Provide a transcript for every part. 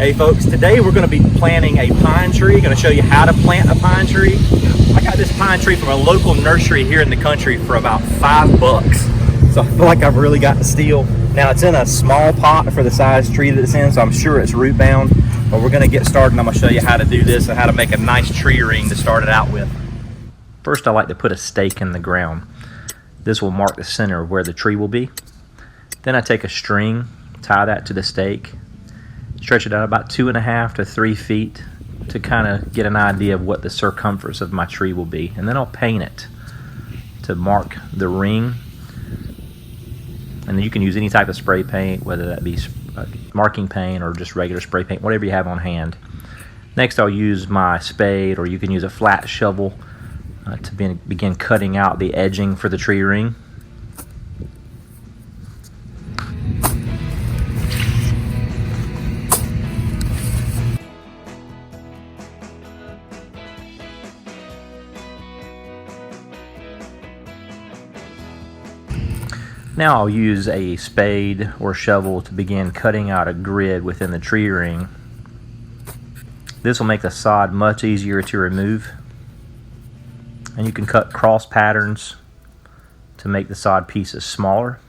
Hey folks, today we're going to be planting a pine tree. Going to show you how to plant a pine tree. I got this pine tree from a local nursery here in the country for about $5. So I feel like I've really got the steal. Now it's in a small pot for the size tree that it's in, so I'm sure it's root bound. But we're going to get started and I'm going to show you how to do this and how to make a nice tree ring to start it out with. First, I like to put a stake in the ground. This will mark the center of where the tree will be. Then I take a string, tie that to the stake, stretch it out about 2.5 to 3 feet to kind of get an idea of what the circumference of my tree will be. And then I'll paint it to mark the ring. And then you can use any type of spray paint, whether that be marking paint or just regular spray paint, whatever you have on hand. Next, I'll use my spade, or you can use a flat shovel to begin cutting out the edging for the tree ring. Now I'll use a spade or shovel to begin cutting out a grid within the tree ring. This will make the sod much easier to remove. And you can cut cross patterns to make the sod pieces smaller.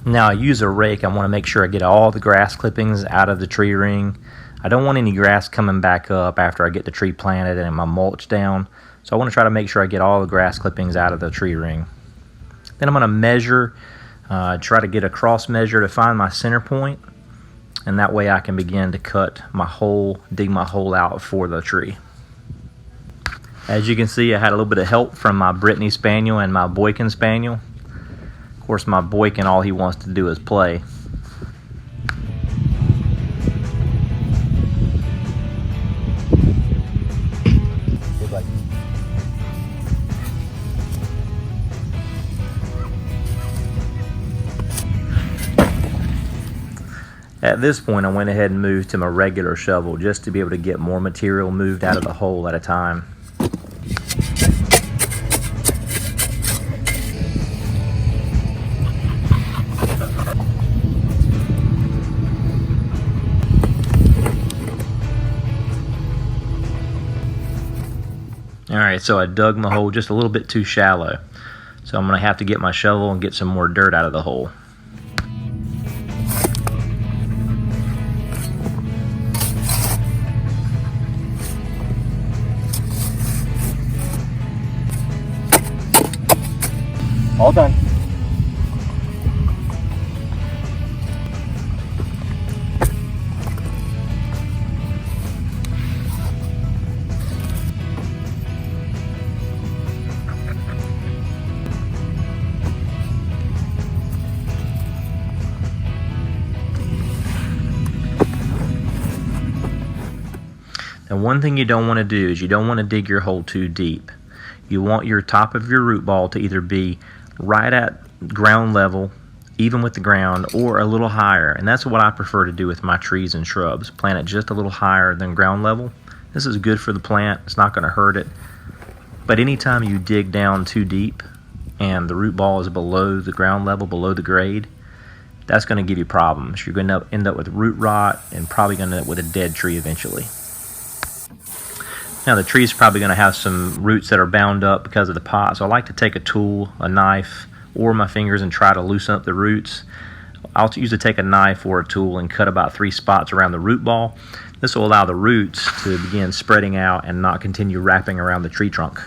Now I use a rake. I want to make sure I get all the grass clippings out of the tree ring. I don't want any grass coming back up after I get the tree planted and my mulch down. So I want to try to make sure I get all the grass clippings out of the tree ring. Then I'm going to measure, try to get a cross measure to find my center point. And that way I can begin to cut my hole, dig my hole out for the tree. As you can see, I had a little bit of help from my Brittany Spaniel and my Boykin Spaniel. Of course, my Boykin, all he wants to do is play. At this point, I went ahead and moved to my regular shovel just to be able to get more material moved out of the hole at a time. Alright, so I dug my hole just a little bit too shallow. So I'm going to have to get my shovel and get some more dirt out of the hole. All done. And one thing you don't want to do is you don't want to dig your hole too deep. You want your top of your root ball to either be right at ground level, even with the ground, or a little higher. And that's what I prefer to do with my trees and shrubs. Plant it just a little higher than ground level. This is good for the plant. It's not going to hurt it. But anytime you dig down too deep and the root ball is below the ground level, below the grade, that's going to give you problems. You're going to end up with root rot and probably going to end up with a dead tree eventually. Now the tree's probably going to have some roots that are bound up because of the pot, so I like to take a tool, a knife, or my fingers and try to loosen up the roots. I'll usually take a knife or a tool and cut about 3 spots around the root ball. This will allow the roots to begin spreading out and not continue wrapping around the tree trunk.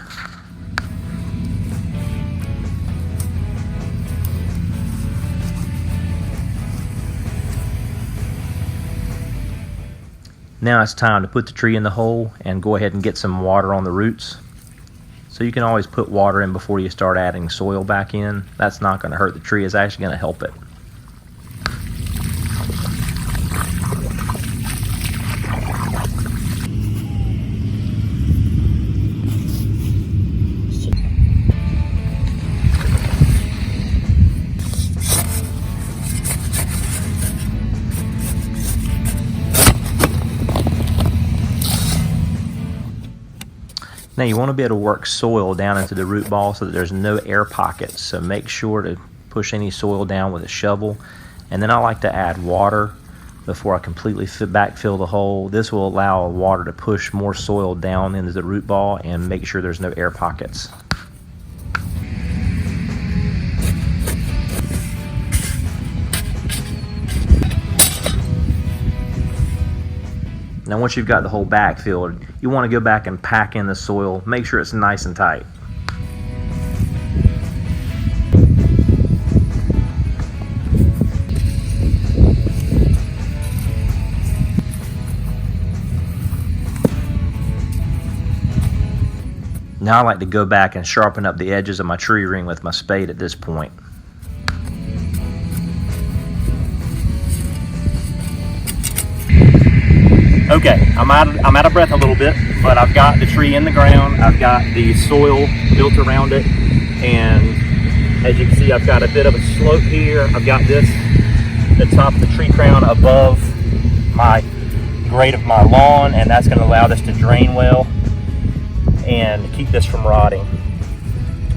Now it's time to put the tree in the hole and go ahead and get some water on the roots. So you can always put water in before you start adding soil back in. That's not going to hurt the tree. It's actually going to help it. Now you want to be able to work soil down into the root ball so that there's no air pockets. So make sure to push any soil down with a shovel. And then I like to add water before I completely backfill the hole. This will allow water to push more soil down into the root ball and make sure there's no air pockets. Now once you've got the hole backfilled, you want to go back and pack in the soil. Make sure it's nice and tight. Now I like to go back and sharpen up the edges of my tree ring with my spade at this point. Okay, I'm out of breath a little bit, but I've got the tree in the ground. I've got the soil built around it, and as you can see, I've got a bit of a slope here. I've got the top of the tree crown above my grade of my lawn, and that's going to allow this to drain well and keep this from rotting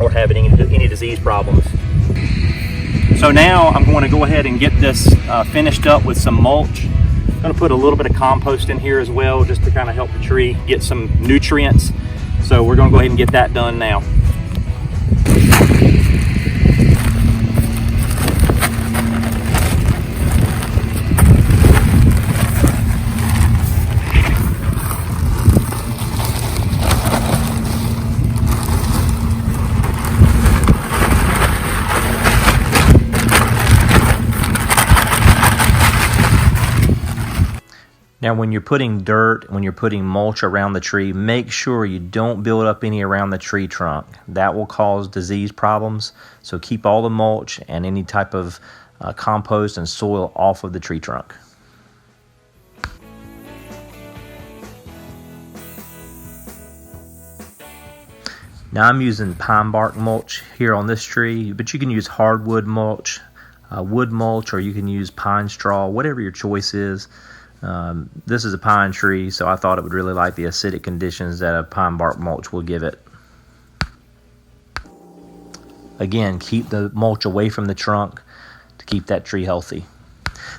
or having any disease problems. So now I'm going to go ahead and get this finished up with some mulch. I'm going to put a little bit of compost in here as well, just to kind of help the tree get some nutrients. So we're going to go ahead and get that done now. Now when you're putting dirt, when you're putting mulch around the tree, make sure you don't build up any around the tree trunk. That will cause disease problems. So keep all the mulch and any type of compost and soil off of the tree trunk. Now I'm using pine bark mulch here on this tree, but you can use hardwood mulch, wood mulch, or you can use pine straw, whatever your choice is. This is a pine tree, so I thought it would really like the acidic conditions that a pine bark mulch will give it. Again, keep the mulch away from the trunk to keep that tree healthy.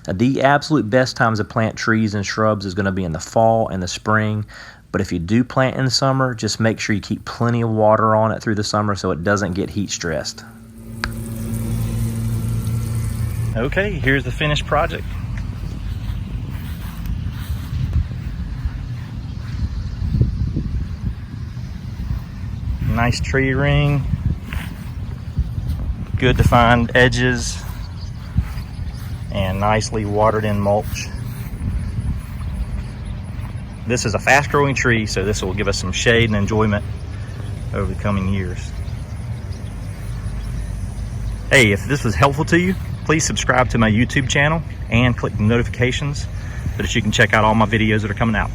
Now, the absolute best times to plant trees and shrubs is going to be in the fall and the spring, but if you do plant in the summer, just make sure you keep plenty of water on it through the summer so it doesn't get heat stressed. Okay, here's the finished project. Nice tree ring, good defined edges, and nicely watered in mulch. This is a fast growing tree, so this will give us some shade and enjoyment over the coming years. Hey, if this was helpful to you, please subscribe to my YouTube channel and click the notifications so that you can check out all my videos that are coming out.